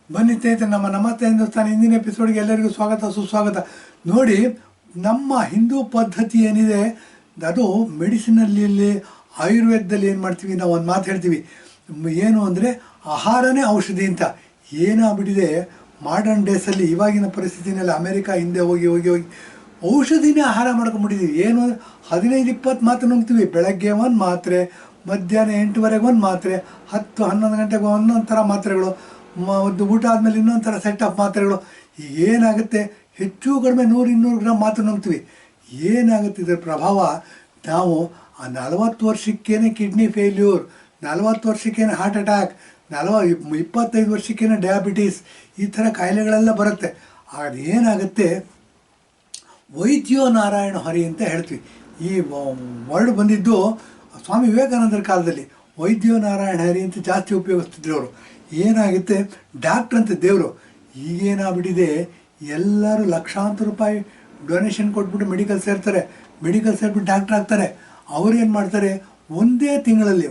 ಬನ್ನಿ ಸ್ನೇಹಿತರೆ, ನಮ್ಮ ನಮಸ್ತೆ ಹಿಂದೂಸ್ತಾನ್ ಹಿಂದಿನ ಎಪಿಸೋಡ್ಗೆ ಎಲ್ಲರಿಗೂ ಸ್ವಾಗತ ಸುಸ್ವಾಗತ. ನೋಡಿ, ನಮ್ಮ ಹಿಂದೂ ಪದ್ಧತಿ ಏನಿದೆ ಅದು ಮೆಡಿಸಿನಲ್ಲಿ ಆಯುರ್ವೇದದಲ್ಲಿ ಏನು ಮಾಡ್ತೀವಿ, ನಾವು ಒಂದು ಮಾತು ಹೇಳ್ತೀವಿ, ಏನು ಅಂದರೆ ಆಹಾರನೇ ಔಷಧಿ ಅಂತ. ಏನಾಗ್ಬಿಟ್ಟಿದೆ ಮಾಡರ್ನ್ ಡೇಸಲ್ಲಿ, ಇವಾಗಿನ ಪರಿಸ್ಥಿತಿನಲ್ಲಿ ಅಮೇರಿಕಾ ಹಿಂದೆ ಹೋಗಿ ಹೋಗಿ ಹೋಗಿ ಔಷಧಿನೇ ಆಹಾರ ಮಾಡ್ಕೊಂಡ್ಬಿಟ್ಟಿದ್ದೀವಿ. ಏನು ಅಂದರೆ 15-20 ಮಾತ್ರೆ ನುಂಗ್ತೀವಿ. ಬೆಳಗ್ಗೆ ಒಂದು ಮಾತ್ರೆ, ಮಧ್ಯಾಹ್ನ 8 ಒಂದು ಮಾತ್ರೆ, 10-11 ಗಂಟೆಗೆ ಒಂದೊಂದು ಥರ ಮಾತ್ರೆಗಳು, ಒಂದು ಊಟ ಆದಮೇಲೆ ಇನ್ನೊಂದು ಥರ ಸೆಟ್ ಆಫ್ ಮಾತ್ರೆಗಳು. ಏನಾಗುತ್ತೆ, ಹೆಚ್ಚು ಕಡಿಮೆ 100-200 ಗ್ರಾಮ್ ಮಾತ್ರೆ ನುಂಗ್ತೀವಿ. ಏನಾಗುತ್ತೆ ಇದರ ಪ್ರಭಾವ? ನಾವು 40 ವರ್ಷಕ್ಕೇನೆ ಕಿಡ್ನಿ ಫೇಲ್ಯೂರ್, 40 ವರ್ಷಕ್ಕೇನೆ ಹಾರ್ಟ್ ಅಟ್ಯಾಕ್, 25 ವರ್ಷಕ್ಕೇನೆ ಡಯಾಬಿಟೀಸ್, ಈ ಥರ ಕಾಯಿಲೆಗಳೆಲ್ಲ ಬರುತ್ತೆ. ಅದೇನಾಗುತ್ತೆ, ವೈದ್ಯೋ ನಾರಾಯಣ ಹರಿ ಅಂತ ಹೇಳ್ತೀವಿ. ಈ ವರ್ಡ್ ಬಂದಿದ್ದು ಸ್ವಾಮಿ ವಿವೇಕಾನಂದರ ಕಾಲದಲ್ಲಿ. ವೈದ್ಯೋ ನಾರಾಯಣ ಹರಿ ಅಂತ ಜಾಸ್ತಿ ಉಪಯೋಗಿಸ್ತಿದ್ರು ಅವರು. ಏನಾಗುತ್ತೆ, ಡಾಕ್ಟ್ರ್ ಅಂತ ದೇವರು. ಈಗೇನಾಗ್ಬಿಟ್ಟಿದೆ, ಎಲ್ಲರೂ ಲಕ್ಷಾಂತರ ರೂಪಾಯಿ ಡೊನೇಷನ್ ಕೊಟ್ಬಿಟ್ಟು ಮೆಡಿಕಲ್ ಸೇರ್ಬಿಟ್ಟು ಡಾಕ್ಟ್ರ್ ಆಗ್ತಾರೆ. ಅವ್ರೇನು ಮಾಡ್ತಾರೆ, ಒಂದೇ ತಿಂಗಳಲ್ಲ,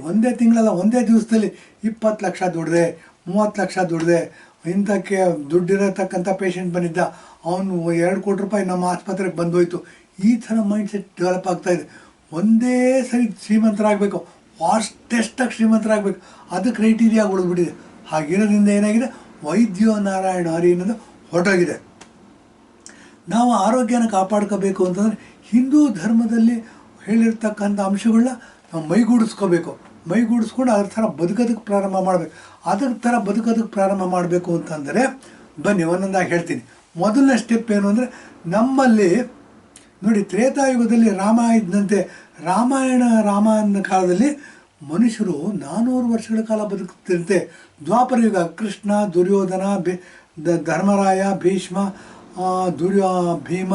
ಒಂದೇ ದಿವಸದಲ್ಲಿ 20 ಲಕ್ಷ ದುಡ್ದೆ, 30 ಲಕ್ಷ ದುಡ್ದೆ. ಇಂಥಕ್ಕೆ ದುಡ್ಡಿರತಕ್ಕಂಥ ಪೇಷಂಟ್ ಬಂದಿದ್ದ, ಅವನು 2 ಕೋಟಿ ರೂಪಾಯಿ ನಮ್ಮ ಆಸ್ಪತ್ರೆಗೆ ಬಂದೋಯ್ತು. ಈ ಥರ ಮೈಂಡ್ಸೆಟ್ ಡೆವಲಪ್ ಆಗ್ತಾಯಿದೆ. ಒಂದೇ ಸರಿ ಶ್ರೀಮಂತರಾಗಬೇಕು, ಫಾಸ್ಟೆಸ್ಟಾಗಿ ಶ್ರೀಮಂತರಾಗಬೇಕು, ಅದು ಕ್ರೈಟೀರಿಯಾ ಉಳಿದ್ಬಿಟ್ಟಿದೆ. ಹಾಗಿರೋದ್ರಿಂದ ಏನಾಗಿದೆ, ವೈದ್ಯೋ ನಾರಾಯಣ ಹರಿ ಅನ್ನೋದು ಹೊರಟೋಗಿದೆ. ನಾವು ಆರೋಗ್ಯನ ಕಾಪಾಡ್ಕೋಬೇಕು ಅಂತಂದರೆ ಹಿಂದೂ ಧರ್ಮದಲ್ಲಿ ಹೇಳಿರ್ತಕ್ಕಂಥ ಅಂಶಗಳನ್ನ ನಾವು ಮೈಗೂಡಿಸ್ಕೊಂಡು ಅದ್ರ ಥರ ಬದುಕೋದಕ್ಕೆ ಪ್ರಾರಂಭ ಮಾಡಬೇಕು ಅಂತಂದರೆ ಬನ್ನಿ ಒಂದೊಂದಾಗಿ ಹೇಳ್ತೀನಿ. ಮೊದಲನೇ ಸ್ಟೆಪ್ ಏನು ಅಂದರೆ, ನಮ್ಮಲ್ಲಿ ನೋಡಿ, ತ್ರೇತಾಯುಗದಲ್ಲಿ ರಾಮ ಇದ್ದಂತೆ ರಾಮಾಯಣ ಕಾಲದಲ್ಲಿ ಮನುಷ್ಯರು 400 ವರ್ಷಗಳ ಕಾಲ ಬದುಕುತ್ತಿರಂತೆ. ದ್ವಾಪರ ಯುಗ, ಕೃಷ್ಣ, ದುರ್ಯೋಧನ, ಧರ್ಮರಾಯ, ಭೀಷ್ಮ, ಭೀಮ,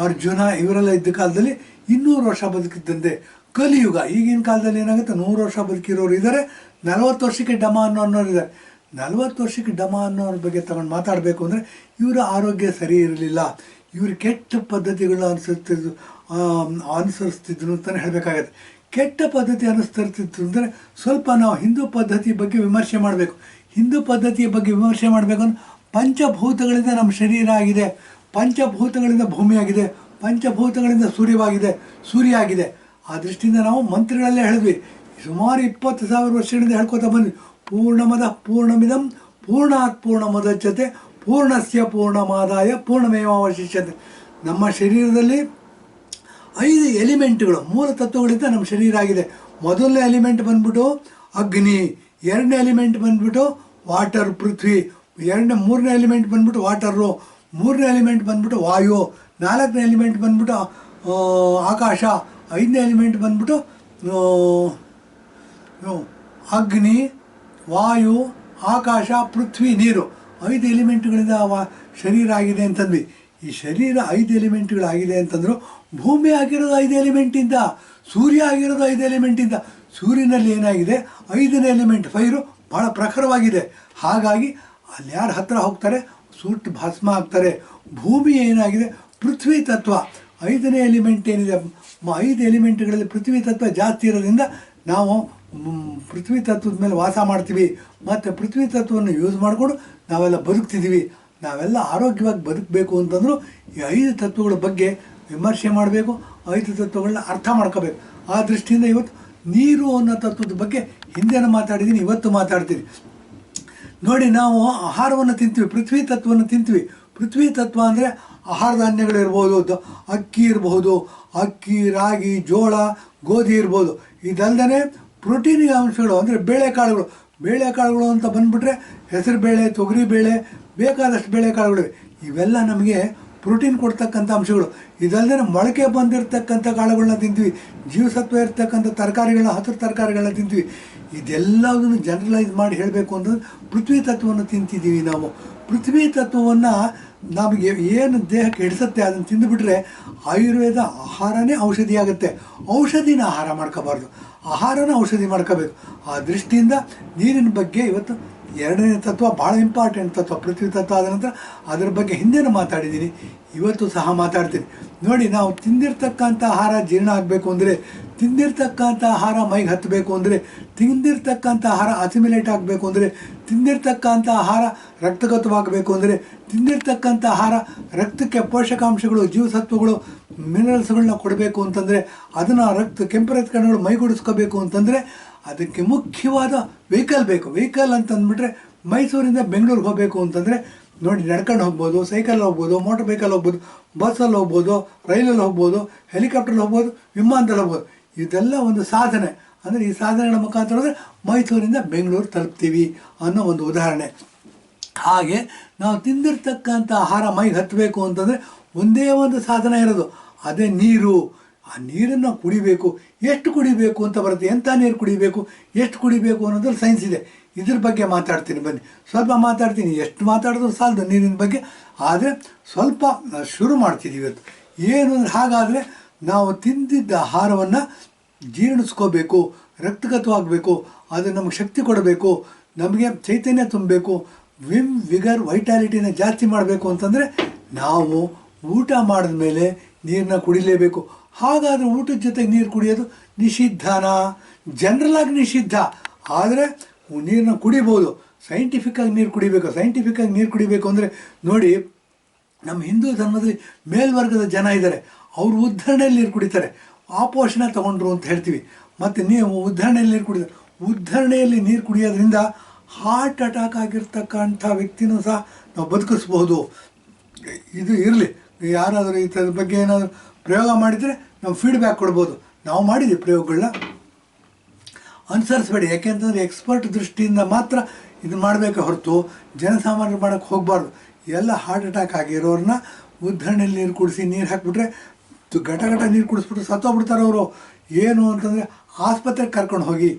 ಅರ್ಜುನ ಇವರೆಲ್ಲ ಇದ್ದ ಕಾಲದಲ್ಲಿ 200 ವರ್ಷ ಬದುಕಿದ್ದಂತೆ. ಕಲಿಯುಗ, ಈಗಿನ ಕಾಲದಲ್ಲಿ ಏನಾಗುತ್ತೆ, 100 ವರ್ಷ ಬದುಕಿರೋರು ಇದ್ದಾರೆ, 40 ವರ್ಷಕ್ಕೆ ಡಮ ಅನ್ನೋರು ಇದ್ದಾರೆ. 40 ವರ್ಷಕ್ಕೆ ಡಮ ಅನ್ನೋರ ಬಗ್ಗೆ ತಗೊಂಡು ಮಾತಾಡಬೇಕು ಅಂದರೆ ಇವರ ಆರೋಗ್ಯ ಸರಿ ಇರಲಿಲ್ಲ, ಇವರು ಕೆಟ್ಟ ಪದ್ಧತಿಗಳನ್ನ ಅನುಸರಿಸ್ತಿದ್ರು ಅಂತಲೇ ಹೇಳಬೇಕಾಗತ್ತೆ. ಕೆಟ್ಟ ಪದ್ಧತಿ ಅನುಸರಿಸ್ತಿದ್ರು ಅಂದರೆ ಸ್ವಲ್ಪ ನಾವು ಹಿಂದೂ ಪದ್ಧತಿ ಬಗ್ಗೆ ವಿಮರ್ಶೆ ಮಾಡಬೇಕು. ಹಿಂದೂ ಪದ್ಧತಿಯ ಬಗ್ಗೆ ವಿಮರ್ಶೆ ಮಾಡಬೇಕು ಅಂದರೆ, ಪಂಚಭೂತಗಳಿಂದ ನಮ್ಮ ಶರೀರ ಆಗಿದೆ, ಪಂಚಭೂತಗಳಿಂದ ಭೂಮಿ ಆಗಿದೆ, ಪಂಚಭೂತಗಳಿಂದ ಸೂರ್ಯ ಆಗಿದೆ. ಆ ದೃಷ್ಟಿಯಿಂದ ನಾವು ಮಂತ್ರಗಳಲ್ಲೇ ಹೇಳಿದ್ವಿ, ಸುಮಾರು 20,000 ವರ್ಷಗಳಿಂದ ಹೇಳ್ಕೊತಾ ಬಂದ್ವಿ. ಪೂರ್ಣಮದ ಪೂರ್ಣಮಿದಂ ಪೂರ್ಣಾತ್ ಪೂರ್ಣಮುದಚ್ಯತೆ ಪೂರ್ಣಸ್ಯ ಪೂರ್ಣಮಾದಾಯ ಪೂರ್ಣಮೇವಾವಶಿಷ್ಯತೆ. ನಮ್ಮ ಶರೀರದಲ್ಲಿ 5 ಎಲಿಮೆಂಟ್ಗಳು, ಮೂಲ ತತ್ವಗಳಿಂದ ನಮ್ಮ ಶರೀರ ಆಗಿದೆ. ಮೊದಲನೇ ಎಲಿಮೆಂಟ್ ಬಂದ್ಬಿಟ್ಟು ಅಗ್ನಿ, 2ನೇ ಎಲಿಮೆಂಟ್ ಬಂದ್ಬಿಟ್ಟು ವಾಟರ್ ಪೃಥ್ವಿ, ಮೂರನೇ ಎಲಿಮೆಂಟ್ ಬಂದ್ಬಿಟ್ಟು ವಾಟರು, 3ನೇ ಎಲಿಮೆಂಟ್ ಬಂದ್ಬಿಟ್ಟು ವಾಯು, 4ನೇ ಎಲಿಮೆಂಟ್ ಬಂದ್ಬಿಟ್ಟು ಆಕಾಶ, 5ನೇ ಎಲಿಮೆಂಟ್ ಬಂದ್ಬಿಟ್ಟು ಅಗ್ನಿ, ವಾಯು, ಆಕಾಶ, ಪೃಥ್ವಿ, ನೀರು. 5 ಎಲಿಮೆಂಟ್ಗಳಿಂದ ಶರೀರ ಆಗಿದೆ ಅಂತಂದ್ವಿ. ಈ ಶರೀರ 5 ಎಲಿಮೆಂಟ್ಗಳಾಗಿದೆ ಅಂತಂದ್ರು, ಭೂಮಿ ಆಗಿರೋದು 5 ಎಲಿಮೆಂಟಿಂದ, ಸೂರ್ಯ ಆಗಿರೋದು 5 ಎಲಿಮೆಂಟಿಂದ. ಸೂರ್ಯನಲ್ಲಿ ಏನಾಗಿದೆ, 5ನೇ ಎಲಿಮೆಂಟ್ ಫೈರು ಭಾಳ ಪ್ರಖರವಾಗಿದೆ. ಹಾಗಾಗಿ ಅಲ್ಲಿ ಯಾರು ಹತ್ತಿರ ಹೋಗ್ತಾರೆ ಸುಟ್ಟು ಭಸ್ಮ ಆಗ್ತಾರೆ. ಭೂಮಿ ಏನಾಗಿದೆ, ಪೃಥ್ವಿ ತತ್ವ 5ನೇ ಎಲಿಮೆಂಟ್ ಏನಿದೆ, 5 ಎಲಿಮೆಂಟ್ಗಳಲ್ಲಿ ಪೃಥ್ವಿ ತತ್ವ ಜಾಸ್ತಿ ಇರೋದ್ರಿಂದ ನಾವು ಪೃಥ್ವಿ ತತ್ವದ ಮೇಲೆ ವಾಸ ಮಾಡ್ತೀವಿ. ಮತ್ತು ಪೃಥ್ವಿ ತತ್ವವನ್ನು ಯೂಸ್ ಮಾಡಿಕೊಂಡು ನಾವೆಲ್ಲ ಬದುಕ್ತಿದ್ದೀವಿ. ನಾವೆಲ್ಲ ಆರೋಗ್ಯವಾಗಿ ಬದುಕಬೇಕು ಅಂತಂದರೂ ಈ 5 ತತ್ವಗಳ ಬಗ್ಗೆ ವಿಮರ್ಶೆ ಮಾಡಬೇಕು, 5 ತತ್ವಗಳನ್ನ ಅರ್ಥ ಮಾಡ್ಕೋಬೇಕು. ಆ ದೃಷ್ಟಿಯಿಂದ ಇವತ್ತು ನೀರು ಅನ್ನೋ ತತ್ವದ ಬಗ್ಗೆ ಹಿಂದೆನೂ ಮಾತಾಡಿದ್ದೀನಿ, ಇವತ್ತು ಮಾತಾಡ್ತೀನಿ. ನೋಡಿ, ನಾವು ಆಹಾರವನ್ನು ತಿಂತೀವಿ, ಪೃಥ್ವಿ ತತ್ವವನ್ನು ತಿಂತೀವಿ. ಪೃಥ್ವಿ ತತ್ವ ಅಂದರೆ ಆಹಾರ ಧಾನ್ಯಗಳಿರ್ಬೋದು, ಅಕ್ಕಿ ಇರಬಹುದು, ಅಕ್ಕಿ, ರಾಗಿ, ಜೋಳ, ಗೋಧಿ ಇರ್ಬೋದು. ಇದಲ್ಲದೆ ಪ್ರೋಟೀನ್ ಅಂಶಗಳು ಅಂದರೆ ಬೇಳೆಕಾಳುಗಳು ಅಂತ ಬಂದುಬಿಟ್ರೆ ಹೆಸರುಬೇಳೆ, ತೊಗರಿಬೇಳೆ, ಬೇಕಾದಷ್ಟು ಬೇಳೆಕಾಳುಗಳಿವೆ. ಇವೆಲ್ಲ ನಮಗೆ ಪ್ರೋಟೀನ್ ಕೊಡ್ತಕ್ಕಂಥ ಅಂಶಗಳು. ಇದಲ್ಲದೆ ಮೊಳಕೆ ಬಂದಿರತಕ್ಕಂಥ ಕಾಳುಗಳನ್ನ ತಿಂತೀವಿ, ಜೀವಸತ್ವ ಇರ್ತಕ್ಕಂಥ ಹಸಿರು ತರಕಾರಿಗಳನ್ನ ತಿಂತೀವಿ. ಇದೆಲ್ಲದನ್ನು ಜನರಲೈಸ್ ಮಾಡಿ ಹೇಳಬೇಕು ಅಂತಂದ್ರೆ ಪೃಥ್ವಿ ತತ್ವವನ್ನು ತಿಂತಿದ್ದೀವಿ ನಾವು. ಪೃಥ್ವಿ ತತ್ವವನ್ನು ನಮಗೆ ಏನು ದೇಹಕ್ಕೆ ಹಿಡಿಸುತ್ತೆ ಅದನ್ನು ತಿಂದುಬಿಟ್ರೆ ಆಯುರ್ವೇದ ಆಹಾರನೇ ಔಷಧಿ ಆಗುತ್ತೆ. ಔಷಧಿನ ಆಹಾರ ಮಾಡ್ಕೋಬಾರ್ದು, ಆಹಾರನ ಔಷಧಿ ಮಾಡ್ಕೋಬೇಕು. ಆ ದೃಷ್ಟಿಯಿಂದ ನೀರಿನ ಬಗ್ಗೆ ಇವತ್ತು 2ನೇ ತತ್ವ ಭಾಳ ಇಂಪಾರ್ಟೆಂಟ್ ತತ್ವ, ಪೃಥ್ವಿ ತತ್ವ. ಆದ ನಂತರ ಅದರ ಬಗ್ಗೆ ಹಿಂದೆನೂ ಮಾತಾಡಿದ್ದೀನಿ, ಇವತ್ತು ಸಹ ಮಾತಾಡ್ತೀನಿ. ನೋಡಿ, ನಾವು ತಿಂದಿರ್ತಕ್ಕಂಥ ಆಹಾರ ಜೀರ್ಣ ಆಗಬೇಕು ಅಂದರೆ, ತಿಂದಿರ್ತಕ್ಕಂಥ ಆಹಾರ ಮೈಗೆ ಹತ್ತಬೇಕು ಅಂದರೆ, ತಿಂದಿರ್ತಕ್ಕಂಥ ಆಹಾರ ಅಸಿಮಿಲೇಟ್ ಆಗಬೇಕು ಅಂದರೆ, ತಿಂದಿರ್ತಕ್ಕಂಥ ಆಹಾರ ರಕ್ತಗತವಾಗಬೇಕು ಅಂದರೆ ತಿಂದಿರ್ತಕ್ಕಂಥ ಆಹಾರ ರಕ್ತಕ್ಕೆ ಪೋಷಕಾಂಶಗಳು, ಜೀವಸತ್ವಗಳು, ಮಿನರಲ್ಸ್ಗಳನ್ನ ಕೊಡಬೇಕು ಅಂತಂದರೆ, ಅದನ್ನು ಕೆಂಪು ರಕ್ತ ಕಣಗಳು ಮೈಗೂಡಿಸ್ಕೋಬೇಕು ಅಂತಂದರೆ ಅದಕ್ಕೆ ಮುಖ್ಯವಾದ ವೆಹಿಕಲ್ ಬೇಕು. ವೆಹಿಕಲ್ ಅಂತಂದ್ಬಿಟ್ರೆ ಮೈಸೂರಿಂದ ಬೆಂಗಳೂರಿಗೆ ಹೋಗಬೇಕು ಅಂತಂದರೆ ನೋಡಿ, ನಡ್ಕೊಂಡು ಹೋಗ್ಬೋದು, ಸೈಕಲ್ ಹೋಗ್ಬೋದು, ಮೋಟರ್ ಬೈಕಲ್ಲಿ ಹೋಗ್ಬೋದು, ಬಸ್ಸಲ್ಲಿ ಹೋಗ್ಬೋದು, ರೈಲಲ್ಲಿ ಹೋಗ್ಬೋದು, ಹೆಲಿಕಾಪ್ಟ್ರಲ್ಲಿ ಹೋಗ್ಬೋದು, ವಿಮಾನದಲ್ಲಿ ಹೋಗ್ಬೋದು. ಇದೆಲ್ಲ ಒಂದು ಸಾಧನೆ. ಅಂದರೆ ಈ ಸಾಧನೆಗಳ ಮುಖಾಂತರ ಅಂದರೆ ಮೈಸೂರಿಂದ ಬೆಂಗಳೂರು ತಲುಪ್ತೀವಿ ಅನ್ನೋ ಒಂದು ಉದಾಹರಣೆ. ಹಾಗೆ ನಾವು ತಿಂದಿರ್ತಕ್ಕಂಥ ಆಹಾರ ಮೈಗೆ ಹತ್ತಬೇಕು ಅಂತಂದರೆ ಒಂದೇ ಒಂದು ಸಾಧನ ಇರೋದು, ಅದೇ ನೀರು. ಆ ನೀರನ್ನು ಕುಡಿಬೇಕು. ಎಷ್ಟು ಕುಡಿಬೇಕು ಅಂತ ಬರುತ್ತೆ, ಎಂಥ ನೀರು ಕುಡಿಬೇಕು, ಎಷ್ಟು ಕುಡಿಬೇಕು ಅನ್ನೋದ್ರಲ್ಲಿ ಸೈನ್ಸ್ ಇದೆ. ಇದ್ರ ಬಗ್ಗೆ ಮಾತಾಡ್ತೀನಿ ಬನ್ನಿ. ಸ್ವಲ್ಪ ಮಾತಾಡ್ತೀನಿ, ಎಷ್ಟು ಮಾತಾಡಿದ್ರು ಸಾಲದು ನೀರಿನ ಬಗ್ಗೆ. ಆದರೆ ಸ್ವಲ್ಪ ಶುರು ಮಾಡ್ತಿದ್ದೀವಿ ಇವತ್ತು. ಏನು ಅಂದರೆ, ಹಾಗಾದರೆ ನಾವು ತಿಂದಿದ್ದ ಆಹಾರವನ್ನು ಜೀರ್ಣಿಸ್ಕೋಬೇಕು, ರಕ್ತಗತವಾಗಬೇಕು, ಅದು ನಮಗೆ ಶಕ್ತಿ ಕೊಡಬೇಕು, ನಮಗೆ ಚೈತನ್ಯ ತುಂಬಬೇಕು, ವಿಗರ್ ವೈಟಾಲಿಟಿನ ಜಾಸ್ತಿ ಮಾಡಬೇಕು ಅಂತಂದರೆ ನಾವು ಊಟ ಮಾಡಿದ ಮೇಲೆ ನೀರನ್ನ ಕುಡಿಲೇಬೇಕು. ಹಾಗಾದರೆ ಊಟದ ಜೊತೆಗೆ ನೀರು ಕುಡಿಯೋದು ನಿಷಿದ್ಧನಾ? ಜನರಲಾಗಿ ನಿಷಿದ್ಧ, ಆದರೆ ನೀರನ್ನ ಕುಡಿಬೋದು. ಸೈಂಟಿಫಿಕ್ಕಾಗಿ ನೀರು ಕುಡಿಬೇಕು. ಸೈಂಟಿಫಿಕ್ಕಾಗಿ ನೀರು ಕುಡಿಬೇಕು ಅಂದರೆ ನೋಡಿ, ನಮ್ಮ ಹಿಂದೂ ಧರ್ಮದಲ್ಲಿ ಮೇಲ್ವರ್ಗದ ಜನ ಇದ್ದಾರೆ, ಅವರು ಉದ್ಧರಣೆಯಲ್ಲಿ ನೀರು ಕುಡಿತಾರೆ. ಆಪೋಷಣ ತೊಗೊಂಡ್ರು ಅಂತ ಹೇಳ್ತೀವಿ. ಮತ್ತು ನೀವು ಉದ್ಧರಣೆಯಲ್ಲಿ ನೀರು ಕುಡಿತಾರೆ. ಉದ್ಧರಣೆಯಲ್ಲಿ ನೀರು ಕುಡಿಯೋದ್ರಿಂದ ಹಾರ್ಟ್ ಅಟ್ಯಾಕ್ ಆಗಿರ್ತಕ್ಕಂಥ ವ್ಯಕ್ತಿನೂ ಸಹ ನಾವು ಬದುಕಿಸ್ಬೋದು. ಇದು ಇರಲಿ, ಯಾರಾದರೂ ಇದ್ರ ಬಗ್ಗೆ ಏನಾದರೂ ಪ್ರಯೋಗ ಮಾಡಿದರೆ ನಾವು ಫೀಡ್ಬ್ಯಾಕ್ ಕೊಡ್ಬೋದು. ನಾವು ಮಾಡಿದ್ದೀವಿ ಪ್ರಯೋಗಗಳನ್ನ, ಅನುಸರಿಸ್ಬೇಡಿ. ಯಾಕೆಂತಂದರೆ ಎಕ್ಸ್ಪರ್ಟ್ ದೃಷ್ಟಿಯಿಂದ ಮಾತ್ರ ಇದು ಮಾಡಬೇಕೆ ಹೊರತು ಜನಸಾಮಾನ್ಯರು ಮಾಡೋಕ್ಕೆ ಹೋಗಬಾರ್ದು. ಎಲ್ಲ ಹಾರ್ಟ್ ಅಟ್ಯಾಕ್ ಆಗಿರೋರನ್ನ ಉದ್ಧರಣೆಯಲ್ಲಿ ನೀರು ಕುಡಿಸಿ, ನೀರು ಹಾಕಿಬಿಟ್ರೆ ಘಟ ನೀರು ಕುಡಿಸ್ಬಿಟ್ಟು ಸತ್ತೋಗ್ಬಿಡ್ತಾರೆ ಅವರು. ಏನು ಅಂತಂದರೆ ಆಸ್ಪತ್ರೆಗೆ ಕರ್ಕೊಂಡು ಹೋಗಿ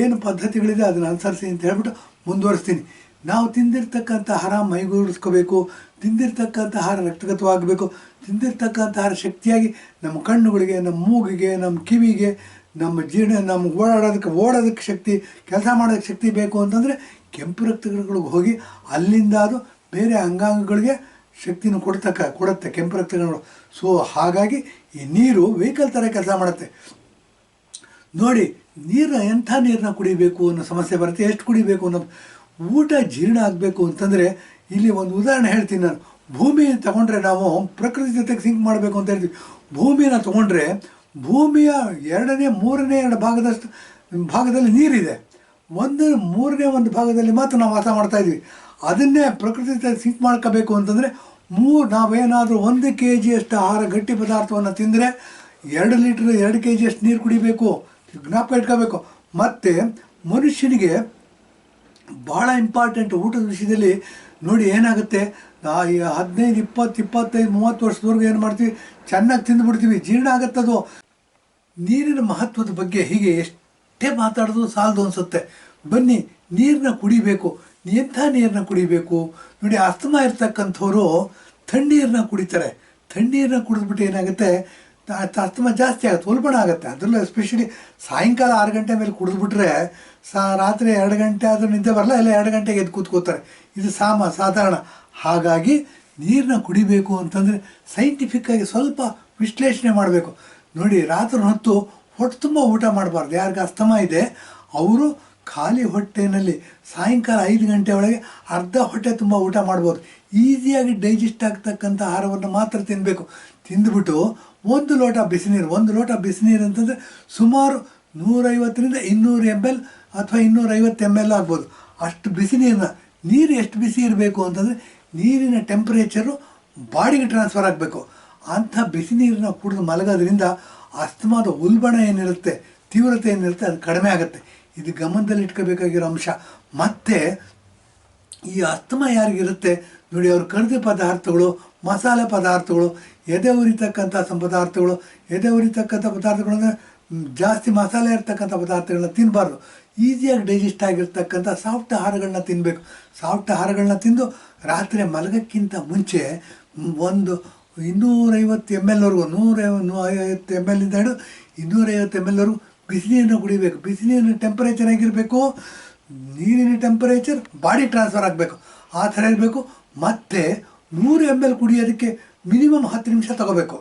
ಏನು ಪದ್ಧತಿಗಳಿದೆ ಅದನ್ನು ಅನುಸರಿಸಿ ಅಂತ ಹೇಳ್ಬಿಟ್ಟು ಮುಂದುವರಿಸ್ತೀನಿ. ನಾವು ತಿಂದಿರ್ತಕ್ಕಂಥ ಆಹಾರ ಮೈಗೂಡಿಸ್ಕೋಬೇಕು, ತಿಂದಿರ್ತಕ್ಕಂಥ ಆಹಾರ ರಕ್ತಗತವಾಗಬೇಕು, ತಿಂದಿರ್ತಕ್ಕಂಥ ಆಹಾರ ಶಕ್ತಿಯಾಗಿ ನಮ್ಮ ಕಣ್ಣುಗಳಿಗೆ, ನಮ್ಮ ಮೂಗಿಗೆ, ನಮ್ಮ ಕಿವಿಗೆ, ನಮ್ಗೆ ಓಡೋದಕ್ಕೆ ಶಕ್ತಿ, ಕೆಲಸ ಮಾಡೋದಕ್ಕೆ ಶಕ್ತಿ ಬೇಕು ಅಂತಂದರೆ ಕೆಂಪು ರಕ್ತಗಳಿಗೆ ಹೋಗಿ ಅಲ್ಲಿಂದ ಅದು ಬೇರೆ ಅಂಗಾಂಗಗಳಿಗೆ ಶಕ್ತಿನೂ ಕೊಡುತ್ತೆ ಕೆಂಪು ರಕ್ತಗಳು. ಸೊ ಹಾಗಾಗಿ ಈ ನೀರು ವೆಹಿಕಲ್ ಥರ ಕೆಲಸ ಮಾಡುತ್ತೆ. ನೋಡಿ, ಎಂಥ ನೀರನ್ನ ಕುಡಿಬೇಕು ಅನ್ನೋ ಸಮಸ್ಯೆ ಬರುತ್ತೆ. ಎಷ್ಟು ಕುಡಿಬೇಕು ಅನ್ನೋದು, ಊಟ ಜೀರ್ಣ ಆಗಬೇಕು ಅಂತಂದರೆ ಇಲ್ಲಿ ಒಂದು ಉದಾಹರಣೆ ಹೇಳ್ತೀನಿ ನಾನು. ಭೂಮಿ ತಗೊಂಡ್ರೆ, ನಾವು ಪ್ರಕೃತಿ ಜೊತೆಗೆ ಸಿಂಕ್ ಮಾಡಬೇಕು ಅಂತ ಹೇಳ್ತೀವಿ. ಭೂಮಿನ ತೊಗೊಂಡ್ರೆ ಭೂಮಿಯ 2/3 ಭಾಗದಲ್ಲಿ ನೀರಿದೆ. 1/3 ಭಾಗದಲ್ಲಿ ಮಾತ್ರ ನಾವು ವಾಸ ಮಾಡ್ತಾಯಿದ್ವಿ. ಅದನ್ನೇ ಪ್ರಕೃತಿ ಜೊತೆ ಸಿಂಕ್ ಮಾಡ್ಕೋಬೇಕು ಅಂತಂದರೆ ನಾವೇನಾದರೂ 1 kg ಅಷ್ಟು ಆಹಾರ ಗಟ್ಟಿ ಪದಾರ್ಥವನ್ನು ತಿಂದರೆ 2 ಲೀಟ್ರ್ 2 kg ಅಷ್ಟು ನೀರು ಕುಡಿಬೇಕು. ಜ್ಞಾಪಕ ಇಟ್ಕೋಬೇಕು. ಮತ್ತು ಮನುಷ್ಯನಿಗೆ ಭಾಳ ಇಂಪಾರ್ಟೆಂಟ್ ಊಟದ ವಿಷಯದಲ್ಲಿ ನೋಡಿ, ಏನಾಗುತ್ತೆ, 15, 20, 25, 30 ವರ್ಷದವರೆಗೂ ಏನು ಮಾಡ್ತೀವಿ, ಚೆನ್ನಾಗಿ ತಿಂದುಬಿಡ್ತೀವಿ, ಜೀರ್ಣ ಆಗುತ್ತದು. ನೀರಿನ ಮಹತ್ವದ ಬಗ್ಗೆ ಹೀಗೆ ಎಷ್ಟೇ ಮಾತಾಡೋದು ಸಾಲದು ಅನಿಸುತ್ತೆ. ಬನ್ನಿ, ನೀರನ್ನ ಕುಡಿಬೇಕು. ಎಂಥ ನೀರನ್ನ ಕುಡಿಬೇಕು ನೋಡಿ, ಅಸ್ತಮಾ ಇರ್ತಕ್ಕಂಥವ್ರು ಥಂಡೀರನ್ನ ಕುಡಿತಾರೆ. ಥಂಡೀರನ್ನ ಕುಡಿದ್ಬಿಟ್ಟು ಏನಾಗುತ್ತೆ, ಅಸ್ತಮಾ ಜಾಸ್ತಿ ಆಗುತ್ತೆ, ಉಲ್ಬಣ ಆಗುತ್ತೆ. ಅದರಲ್ಲೂ ಎಸ್ಪೆಷಲಿ ಸಾಯಂಕಾಲ 6 ಗಂಟೆ ಮೇಲೆ ಕುಡಿದ್ಬಿಟ್ರೆ ರಾತ್ರಿ 2 ಗಂಟೆ ಆದರೂ ನಿದ್ದೆ ಬರಲ್ಲ, ಇಲ್ಲ 2 ಗಂಟೆಗೆ ಎದ್ದು ಕೂತ್ಕೋತಾರೆ. ಇದು ಸಾಧಾರಣ. ಹಾಗಾಗಿ ನೀರನ್ನ ಕುಡಿಬೇಕು ಅಂತಂದರೆ ಸೈಂಟಿಫಿಕ್ಕಾಗಿ ಸ್ವಲ್ಪ ವಿಶ್ಲೇಷಣೆ ಮಾಡಬೇಕು. ನೋಡಿ, ರಾತ್ರಿ ಹೊತ್ತು ಹೊಟ್ಟೆ ತುಂಬ ಊಟ ಮಾಡಬಾರ್ದು. ಯಾರಿಗೆ ಅಸ್ತಮಾ ಇದೆ ಅವರು ಖಾಲಿ ಹೊಟ್ಟೆಯಲ್ಲಿ ಸಾಯಂಕಾಲ 5 ಗಂಟೆ ಒಳಗೆ ಅರ್ಧ ಹೊಟ್ಟೆ ತುಂಬ ಊಟ ಮಾಡ್ಬೋದು. ಈಸಿಯಾಗಿ ಡೈಜೆಸ್ಟ್ ಆಗ್ತಕ್ಕಂಥ ಆಹಾರವನ್ನು ಮಾತ್ರ ತಿನ್ನಬೇಕು. ತಿಂದುಬಿಟ್ಟು 1 ಲೋಟ ಬಿಸಿನೀರು, 1 ಲೋಟ ಬಿಸಿನೀರು ಅಂತಂದರೆ ಸುಮಾರು 150ರಿಂದ 200 ml ಅಥವಾ 250 ml ಆಗ್ಬೋದು. ಅಷ್ಟು ಬಿಸಿನೀರನ್ನ, ನೀರು ಎಷ್ಟು ಬಿಸಿ ಇರಬೇಕು ಅಂತಂದರೆ ನೀರಿನ ಟೆಂಪ್ರೇಚರು ಬಾಡಿಗೆ ಟ್ರಾನ್ಸ್ಫರ್ ಆಗಬೇಕು. ಅಂಥ ಬಿಸಿ ನೀರನ್ನ ಕುಡಿದು ಮಲಗೋದ್ರಿಂದ ಅಸ್ತಮಾದ ಉಲ್ಬಣ ಏನಿರುತ್ತೆ, ತೀವ್ರತೆ ಏನಿರುತ್ತೆ, ಅದು ಕಡಿಮೆ ಆಗುತ್ತೆ. ಇದು ಗಮನದಲ್ಲಿ ಇಟ್ಕೋಬೇಕಾಗಿರೋ ಅಂಶ. ಮತ್ತು ಈ ಅಸ್ತಮಾ ಯಾರಿಗಿರುತ್ತೆ ನೋಡಿ, ಅವ್ರು ಕರಿದ ಪದಾರ್ಥಗಳು, ಮಸಾಲೆ ಪದಾರ್ಥಗಳು, ಎದೆ ಉರಿತಕ್ಕಂಥ ಪದಾರ್ಥಗಳು, ಎದೆ ಉರಿತಕ್ಕಂಥ ಪದಾರ್ಥಗಳನ್ನ ಜಾಸ್ತಿ ಮಸಾಲೆ ಇರ್ತಕ್ಕಂಥ ಪದಾರ್ಥಗಳನ್ನ ತಿನ್ನಬಾರ್ದು. ಈಸಿಯಾಗಿ ಡೈಜೆಸ್ಟ್ ಆಗಿರ್ತಕ್ಕಂಥ ಸಾಫ್ಟ್ ಆಹಾರಗಳನ್ನ ತಿನ್ನಬೇಕು. ಸಾಫ್ಟ್ ಆಹಾರಗಳನ್ನ ತಿಂದು ರಾತ್ರಿ ಮಲಗೋಕ್ಕಿಂತ ಮುಂಚೆ 250 ml ವರೆಗೂ, 150 ml ಇಂದ ಹಿಡಿದು 250 ml ವರೆಗೂ ಬಿಸಿನೀರನ್ನ ಕುಡಿಬೇಕು. ಬಿಸಿನೀರಿನ ಟೆಂಪರೇಚರ್ ಆಗಿರಬೇಕು, ನೀರಿನ ಟೆಂಪರೇಚರ್ ಬಾಡಿ ಟ್ರಾನ್ಸ್ಫರ್ ಆಗಬೇಕು, ಆ ಥರ ಇರಬೇಕು. ಮತ್ತು 100 ml ಕುಡಿಯೋದಕ್ಕೆ ಮಿನಿಮಮ್ 10 ನಿಮಿಷ ತಗೋಬೇಕು.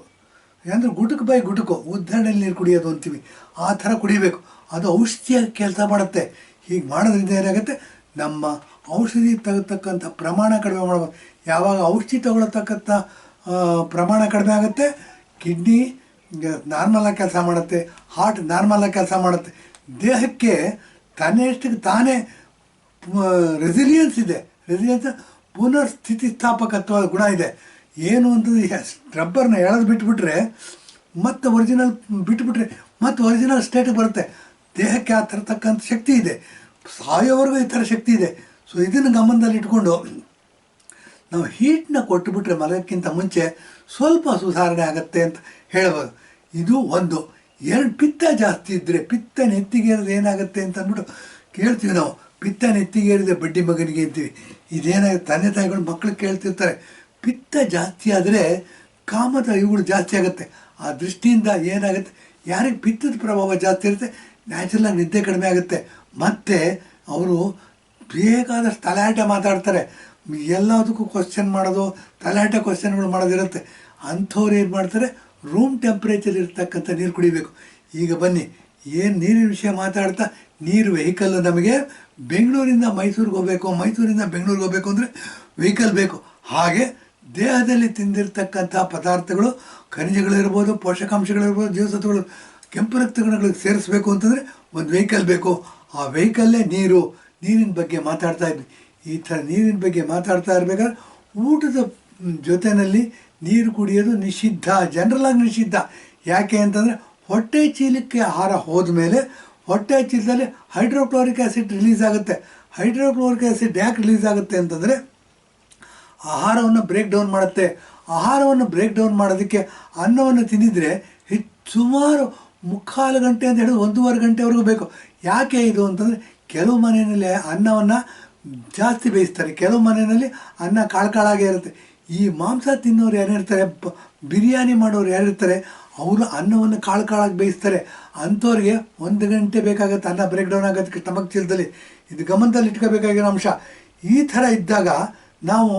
ಅಂದರೆ ಗುಟುಕು ಬೈ ಗುಟುಕು ಉದ್ಧರಣೆಯಲ್ಲಿ ನೀರು ಕುಡಿಯೋದು ಅಂತೀವಿ, ಆ ಥರ ಕುಡಿಬೇಕು. ಅದು ಔಷಧಿಯಾಗಿ ಕೆಲಸ ಮಾಡುತ್ತೆ. ಹೀಗೆ ಮಾಡೋದ್ರಿಂದ ಏನಾಗುತ್ತೆ, ನಮ್ಮ ಔಷಧಿ ತಗತಕ್ಕಂಥ ಪ್ರಮಾಣ ಕಡಿಮೆ ಮಾಡ್ಬೋದು. ಯಾವಾಗ ಔಷಧಿ ತಗೊಳತಕ್ಕಂಥ ಪ್ರಮಾಣ ಕಡಿಮೆ ಆಗುತ್ತೆ, ಕಿಡ್ನಿ ನಾರ್ಮಲಾಗಿ ಕೆಲಸ ಮಾಡುತ್ತೆ, ಹಾರ್ಟ್ ನಾರ್ಮಲಾಗಿ ಕೆಲಸ ಮಾಡುತ್ತೆ. ದೇಹಕ್ಕೆ ತನ್ನಷ್ಟಕ್ಕೆ ತಾನೇ ರೆಸಿಲಿಯನ್ಸ್ ಇದೆ. ರೆಸಿಲಿಯನ್ಸ್ ಪುನರ್ ಸ್ಥಿತಿಸ್ಥಾಪಕತ್ವದ ಗುಣ ಇದೆ. ಏನು ಅಂತಂದರೆ ರಬ್ಬರ್ನ ಎಳೆದು ಬಿಟ್ಬಿಟ್ರೆ ಮತ್ತು ಒರಿಜಿನಲ್ ಬಿಟ್ಬಿಟ್ರೆ ಮತ್ತು ಒರಿಜಿನಲ್ ಸ್ಟೇಟಿಗೆ ಬರುತ್ತೆ. ದೇಹಕ್ಕೆ ಆ ಥರತಕ್ಕಂಥ ಶಕ್ತಿ ಇದೆ. ಸಾಯೋವರೆಗೂ ಈ ಥರ ಶಕ್ತಿ ಇದೆ. ಸೊ ಇದನ್ನು ಗಮನದಲ್ಲಿ ಇಟ್ಕೊಂಡು ನಾವು ಹೀಟನ್ನ ಕೊಟ್ಟುಬಿಟ್ರೆ ಮಲಗಕ್ಕಿಂತ ಮುಂಚೆ ಸ್ವಲ್ಪ ಸುಧಾರಣೆ ಆಗುತ್ತೆ ಅಂತ ಹೇಳ್ಬೋದು. ಇದು ಒಂದು. ಎರಡು, ಪಿತ್ತ ಜಾಸ್ತಿ ಇದ್ದರೆ, ಪಿತ್ತ ನೆತ್ತಿಗೇರಿದ್ರೆ ಏನಾಗುತ್ತೆ ಅಂತ ಅಂದ್ಬಿಟ್ಟು ಕೇಳ್ತೀವಿ ನಾವು. ಪಿತ್ತ ನೆತ್ತಿಗೇರಿದೆ ಬಡ್ಡಿ ಮಗನಿಗೆ ಅಂತೀವಿ. ಇದೇನಾಗುತ್ತೆ, ತಂದೆ ತಾಯಿಗಳು ಮಕ್ಕಳು ಕೇಳ್ತಿರ್ತಾರೆ. ಪಿತ್ತ ಜಾಸ್ತಿ ಆದರೆ ಕಾಮದ ಇವುಗಳು ಜಾಸ್ತಿ ಆಗುತ್ತೆ. ಆ ದೃಷ್ಟಿಯಿಂದ ಏನಾಗುತ್ತೆ, ಯಾರಿಗೆ ಪಿತ್ತದ ಪ್ರಭಾವ ಜಾಸ್ತಿ ಇರುತ್ತೆ ನ್ಯಾಚುರಲಾಗಿ ನಿದ್ದೆ ಕಡಿಮೆ ಆಗುತ್ತೆ. ಮತ್ತು ಅವರು ಬೇಕಾದಷ್ಟು ತಲಾಟೆ ಮಾತಾಡ್ತಾರೆ. ಎಲ್ಲದಕ್ಕೂ ಕ್ವಶನ್ ಮಾಡೋದು, ತಲಾಟೆ ಕ್ವಶನ್ಗಳು ಮಾಡೋದಿರುತ್ತೆ. ಅಂಥವ್ರು ಏನು ಮಾಡ್ತಾರೆ, ರೂಮ್ ಟೆಂಪ್ರೇಚರ್ ಇರ್ತಕ್ಕಂಥ ನೀರು ಕುಡಿಬೇಕು. ಈಗ ಬನ್ನಿ, ಏನು ನೀರಿನ ವಿಷಯ ಮಾತಾಡ್ತಾ, ನೀರು ವೆಹಿಕಲ್ಲು ನಮಗೆ ಬೆಂಗಳೂರಿಂದ ಮೈಸೂರಿಗೆ ಹೋಗಬೇಕು, ಮೈಸೂರಿಂದ ಬೆಂಗಳೂರಿಗೆ ಹೋಗಬೇಕು ಅಂದರೆ ವೆಹಿಕಲ್ ಬೇಕು. ಹಾಗೆ ದೇಹದಲ್ಲಿ ತಿಂದಿರ್ತಕ್ಕಂಥ ಪದಾರ್ಥಗಳು, ಖನಿಜಗಳಿರ್ಬೋದು, ಪೋಷಕಾಂಶಗಳಿರ್ಬೋದು, ಜೀವಸತ್ವಗಳು, ಕೆಂಪು ರಕ್ತಕಣಗಳಿಗೆ ಸೇರಿಸ್ಬೇಕು ಅಂತಂದರೆ ಒಂದು ವೆಹಿಕಲ್ ಬೇಕು. ಆ ವೆಹಿಕಲ್ಲೇ ನೀರು. ನೀರಿನ ಬಗ್ಗೆ ಮಾತಾಡ್ತಾ ಇದ್ವಿ. ಈ ಥರ ನೀರಿನ ಬಗ್ಗೆ ಮಾತಾಡ್ತಾ ಇರಬೇಕಾದ್ರೆ ಊಟದ ಜೊತೆಯಲ್ಲಿ ನೀರು ಕುಡಿಯೋದು ನಿಷಿದ್ಧ, ಜನರಲಾಗಿ ನಿಷಿದ್ಧ. ಯಾಕೆ ಅಂತಂದರೆ ಹೊಟ್ಟೆ ಚೀಲಕ್ಕೆ ಆಹಾರ ಹೋದ ಮೇಲೆ ಹೊಟ್ಟೆ ಚೀಲದಲ್ಲಿ ಹೈಡ್ರೋಕ್ಲೋರಿಕ್ ಆ್ಯಸಿಡ್ ರಿಲೀಸ್ ಆಗುತ್ತೆ. ಹೈಡ್ರೋಕ್ಲೋರಿಕ್ ಆ್ಯಸಿಡ್ ಯಾಕೆ ರಿಲೀಸ್ ಆಗುತ್ತೆ ಅಂತಂದರೆ ಆಹಾರವನ್ನು ಬ್ರೇಕ್ ಡೌನ್ ಮಾಡುತ್ತೆ. ಆಹಾರವನ್ನು ಬ್ರೇಕ್ ಡೌನ್ ಮಾಡೋದಕ್ಕೆ ಅನ್ನವನ್ನು ತಿಂದಿದ್ರೆ ಸುಮಾರು 3/4 ಗಂಟೆ ಅಂತ ಹೇಳಿದ್ರೆ 1.5 ಗಂಟೆವರೆಗೂ ಬೇಕು. ಯಾಕೆ ಇದು ಅಂತಂದರೆ ಕೆಲವು ಮನೆಯಲ್ಲಿ ಅನ್ನವನ್ನು ಜಾಸ್ತಿ ಬೇಯಿಸ್ತಾರೆ, ಕೆಲವು ಮನೆಯಲ್ಲಿ ಅನ್ನ ಕಾಳಾಗೇ ಇರುತ್ತೆ. ಈ ಮಾಂಸ ತಿನ್ನೋರು ಯಾರಿರ್ತಾರೆ, ಬಿರಿಯಾನಿ ಮಾಡೋರು ಯಾರಿರ್ತಾರೆ, ಅವರು ಅನ್ನವನ್ನು ಕಾಳಾಗಿ ಬೇಯಿಸ್ತಾರೆ. ಅಂಥವ್ರಿಗೆ 1 ಗಂಟೆ ಬೇಕಾಗುತ್ತೆ ಅನ್ನ ಬ್ರೇಕ್ ಡೌನ್ ಆಗೋದಕ್ಕೆ ಸ್ಟಮಕ್ ಚೀಲದಲ್ಲಿ. ಇದು ಗಮನದಲ್ಲಿ ಇಟ್ಕೋಬೇಕಾಗಿರೋ ಅಂಶ. ಈ ಥರ ಇದ್ದಾಗ ನಾವು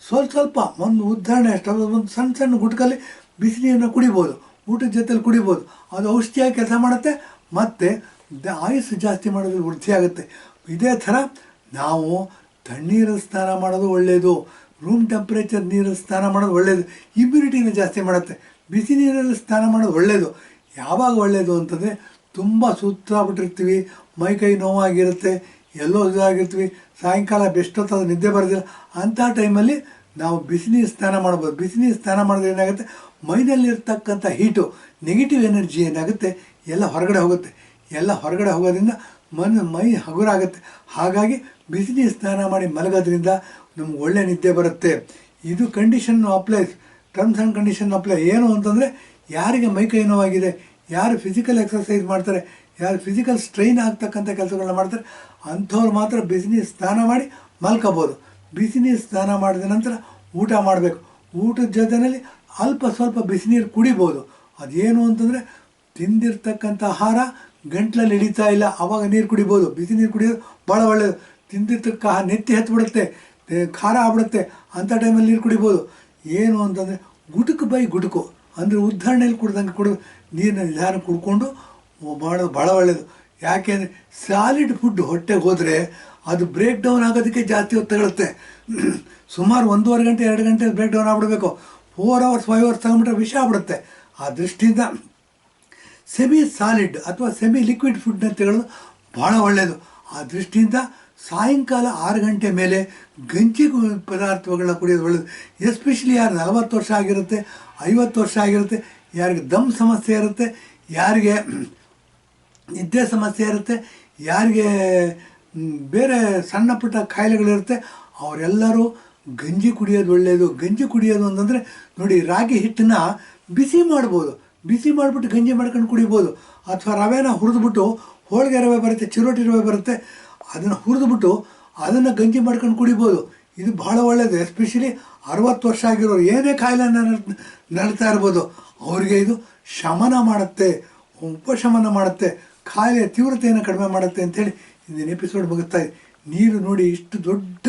ಸ್ವಲ್ಪ ಒಂದು ಉದಾಹರಣೆ ಅಷ್ಟು, ಒಂದು ಸಣ್ಣ ಗುಟ್ಕಲ್ಲಿ ಬಿಸಿ ನೀರನ್ನ ಕುಡಿಬೋದು, ಊಟದ ಜೊತೆಲಿ ಕುಡಿಬೋದು. ಅದು ಔಷಧಿಯಾಗಿ ಕೆಲಸ ಮಾಡುತ್ತೆ ಮತ್ತು ಆಯುಸ್ಸು ಜಾಸ್ತಿ ಮಾಡೋದು ವೃದ್ಧಿ ಆಗುತ್ತೆ. ಇದೇ ಥರ ನಾವು ತಣ್ಣೀರಲ್ಲಿ ಸ್ನಾನ ಮಾಡೋದು ಒಳ್ಳೆಯದು, ರೂಮ್ ಟೆಂಪ್ರೇಚರ್ ನೀರಲ್ಲಿ ಸ್ನಾನ ಮಾಡೋದು ಒಳ್ಳೆಯದು, ಇಮ್ಯುನಿಟಿನ ಜಾಸ್ತಿ ಮಾಡುತ್ತೆ. ಬಿಸಿ ನೀರಲ್ಲಿ ಸ್ನಾನ ಮಾಡೋದು ಒಳ್ಳೆಯದು. ಯಾವಾಗ ಒಳ್ಳೆಯದು ಅಂತಂದರೆ ತುಂಬ ಸುತ್ತಾಗ್ಬಿಟ್ಟಿರ್ತೀವಿ, ಮೈಕೈ ನೋವಾಗಿರುತ್ತೆ, ಎಲ್ಲೋ ಇದಾಗಿರ್ತೀವಿ, ಸಾಯಂಕಾಲ ಬೆಷ್ಟೊತ್ತು ನಿದ್ದೆ ಬರೋದಿಲ್ಲ, ಅಂಥ ಟೈಮಲ್ಲಿ ನಾವು ಬಿಸಿನೀರು ಸ್ನಾನ ಮಾಡ್ಬೋದು. ಬಿಸಿನೀರು ಸ್ನಾನ ಮಾಡಿದ್ರೆ ಏನಾಗುತ್ತೆ, ಮೈನಲ್ಲಿರ್ತಕ್ಕಂಥ ಹೀಟು, ನೆಗೆಟಿವ್ ಎನರ್ಜಿ ಏನಾಗುತ್ತೆ ಎಲ್ಲ ಹೊರಗಡೆ ಹೋಗುತ್ತೆ. ಎಲ್ಲ ಹೊರಗಡೆ ಹೋಗೋದ್ರಿಂದ ಮೈ ಹಗುರಾಗುತ್ತೆ. ಹಾಗಾಗಿ ಬಿಸಿನೀರು ಸ್ನಾನ ಮಾಡಿ ಮಲಗೋದ್ರಿಂದ ನಮ್ಗೆ ಒಳ್ಳೆ ನಿದ್ದೆ ಬರುತ್ತೆ. ಇದು condition applies, terms and condition apply. ಏನು ಅಂತಂದರೆ ಯಾರಿಗೆ ಮೈಕೈ ನೋವಾಗಿದೆ, ಯಾರು ಫಿಸಿಕಲ್ ಎಕ್ಸರ್ಸೈಸ್ ಮಾಡ್ತಾರೆ, ಯಾರು ಫಿಸಿಕಲ್ ಸ್ಟ್ರೈನ್ ಆಗ್ತಕ್ಕಂಥ ಕೆಲಸಗಳನ್ನ ಮಾಡ್ತಾರೆ, ಅಂಥವ್ರು ಮಾತ್ರ ಬಿಸಿನೀರು ಸ್ನಾನ ಮಾಡಿ ಮಲ್ಕೋಬೋದು. ಬಿಸಿನೀರು ಸ್ನಾನ ಮಾಡಿದ ನಂತರ ಊಟ ಮಾಡಬೇಕು. ಊಟದ ಜೊತೆಯಲ್ಲಿ ಸ್ವಲ್ಪ ಬಿಸಿನೀರು ಕುಡಿಬೋದು. ಅದೇನು ಅಂತಂದರೆ ತಿಂದಿರ್ತಕ್ಕಂಥ ಆಹಾರ ಗಂಟ್ಲಲ್ಲಿ ಹಿಡಿತಾ ಇಲ್ಲ, ಆವಾಗ ನೀರು ಕುಡಿಬೋದು. ಬಿಸಿ ನೀರು ಕುಡಿಯೋದು ಭಾಳ ಒಳ್ಳೆಯದು. ತಿಂದಿರ್ತಕ್ಕ ನೆತ್ತಿ ಹತ್ಬಿಡುತ್ತೆ, ಖಾರ ಆಗ್ಬಿಡುತ್ತೆ, ಅಂಥ ಟೈಮಲ್ಲಿ ನೀರು ಕುಡಿಬೋದು. ಏನು ಅಂತಂದರೆ ಗುಟುಕು ಬೈ ಗುಟುಕು ಅಂದರೆ ಉದಾಹರಣೆಯಲ್ಲಿ ಕುಡ್ದಂಗೆ ನೀರನ್ನ ನಿಧಾನ ಕುಡ್ಕೊಂಡು ಮಾಡೋದು ಭಾಳ ಒಳ್ಳೆಯದು. ಯಾಕೆಂದರೆ ಸಾಲಿಡ್ ಫುಡ್ ಹೊಟ್ಟೆಗೆ ಹೋದರೆ ಅದು ಬ್ರೇಕ್ ಡೌನ್ ಆಗೋದಕ್ಕೆ ಜಾಸ್ತಿ ಹೊತ್ತು ತಗೊಳುತ್ತೆ. ಸುಮಾರು 1.5 ಗಂಟೆ 2 ಗಂಟೆ ಬ್ರೇಕ್ ಡೌನ್ ಆಗಿಬಿಡ್ಬೇಕು. 4 ಅವರ್ಸ್ 5 ಅವರ್ಸ್ ತಗೊಂಡ್ಬಿಟ್ರೆ ವಿಷ ಆಗ್ಬಿಡುತ್ತೆ. ಆ ದೃಷ್ಟಿಯಿಂದ ಸೆಮಿ ಸಾಲಿಡ್ ಅಥವಾ ಸೆಮಿ ಲಿಕ್ವಿಡ್ ಫುಡ್ನ ತಗೊಳ್ಳೋದು ಭಾಳ ಒಳ್ಳೆಯದು. ಆ ದೃಷ್ಟಿಯಿಂದ ಸಾಯಂಕಾಲ 6 ಗಂಟೆ ಮೇಲೆ ಗಂಜಿ ಪದಾರ್ಥಗಳನ್ನ ಕುಡಿಯೋದು ಒಳ್ಳೆಯದು. ಎಸ್ಪೆಷಲಿ ಯಾರು 40 ವರ್ಷ ಆಗಿರುತ್ತೆ, 50 ವರ್ಷ ಆಗಿರುತ್ತೆ, ಯಾರಿಗೆ ದಮ್ ಸಮಸ್ಯೆ ಇರುತ್ತೆ, ಯಾರಿಗೆ ನಿದ್ದೆ ಸಮಸ್ಯೆ ಇರುತ್ತೆ, ಯಾರಿಗೆ ಬೇರೆ ಸಣ್ಣ ಪುಟ್ಟ ಕಾಯಿಲೆಗಳಿರುತ್ತೆ, ಅವರೆಲ್ಲರೂ ಗಂಜಿ ಕುಡಿಯೋದು ಒಳ್ಳೆಯದು. ಗಂಜಿ ಕುಡಿಯೋದು ಅಂತಂದರೆ ನೋಡಿ, ರಾಗಿ ಹಿಟ್ಟನ್ನ ಬಿಸಿ ಮಾಡ್ಬೋದು, ಬಿಸಿ ಮಾಡಿಬಿಟ್ಟು ಗಂಜಿ ಮಾಡ್ಕೊಂಡು ಕುಡಿಬೋದು. ಅಥವಾ ರವೆನ ಹುರಿದ್ಬಿಟ್ಟು, ಹೋಳಿಗೆ ರವೆ ಬರುತ್ತೆ, ಚಿರೋಟಿ ರವೆ ಬರುತ್ತೆ, ಅದನ್ನು ಹುರಿದ್ಬಿಟ್ಟು ಅದನ್ನು ಗಂಜಿ ಮಾಡ್ಕೊಂಡು ಕುಡಿಬೋದು. ಇದು ಭಾಳ ಒಳ್ಳೆಯದು. ಎಸ್ಪೆಷಲಿ 60 ವರ್ಷ ಆಗಿರೋರು ಏನೇ ಕಾಯಿಲೆ ನಡ್ತಾ ಇರ್ಬೋದು, ಅವರಿಗೆ ಇದು ಶಮನ ಮಾಡುತ್ತೆ, ಉಪಶಮನ ಮಾಡುತ್ತೆ, ಕಾಯಿಲೆ ತೀವ್ರತೆಯನ್ನು ಕಡಿಮೆ ಮಾಡುತ್ತೆ ಅಂಥೇಳಿ ಇಂದಿನ ಎಪಿಸೋಡ್ ಮುಗಿಸ್ತಾ ಇದೆ. ನೀರು ನೋಡಿ ಇಷ್ಟು ದೊಡ್ಡ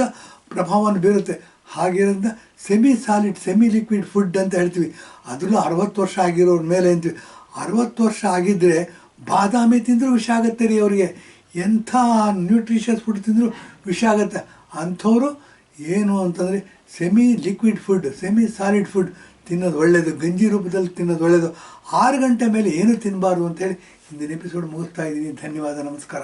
ಪ್ರಭಾವವನ್ನು ಬೀರುತ್ತೆ. ಹಾಗಿರೋದ್ರಿಂದ semi solid semi liquid food ಅಂತ ಹೇಳ್ತೀವಿ. ಅದರಲ್ಲೂ 60 ವರ್ಷ ಆಗಿರೋರ ಮೇಲೆ ಅಂತೀವಿ. 60 ವರ್ಷ ಆಗಿದ್ದರೆ ಬಾದಾಮಿ ತಿಂದರೂ ವಿಷ ಆಗುತ್ತೆ ರೀ ಅವರಿಗೆ. ಎಂಥ ನ್ಯೂಟ್ರಿಷಿಯಸ್ ಫುಡ್ ತಿಂದರೂ ವಿಷ ಆಗುತ್ತೆ. ಅಂಥವರು ಏನು ಅಂತಂದರೆ semi liquid food, semi solid food ತಿನ್ನೋದು ಒಳ್ಳೆಯದು, ಗಂಜಿ ರೂಪದಲ್ಲಿ ತಿನ್ನೋದು ಒಳ್ಳೆಯದು. 6 ಗಂಟೆ ಮೇಲೆ ಏನು ತಿನ್ನಬಾರ್ದು ಅಂತೇಳಿ ಇಂದಿನ ಎಪಿಸೋಡ್ ಮುಗಿಸ್ತಾ ಇದ್ದೀನಿ. ಧನ್ಯವಾದ, ನಮಸ್ಕಾರ.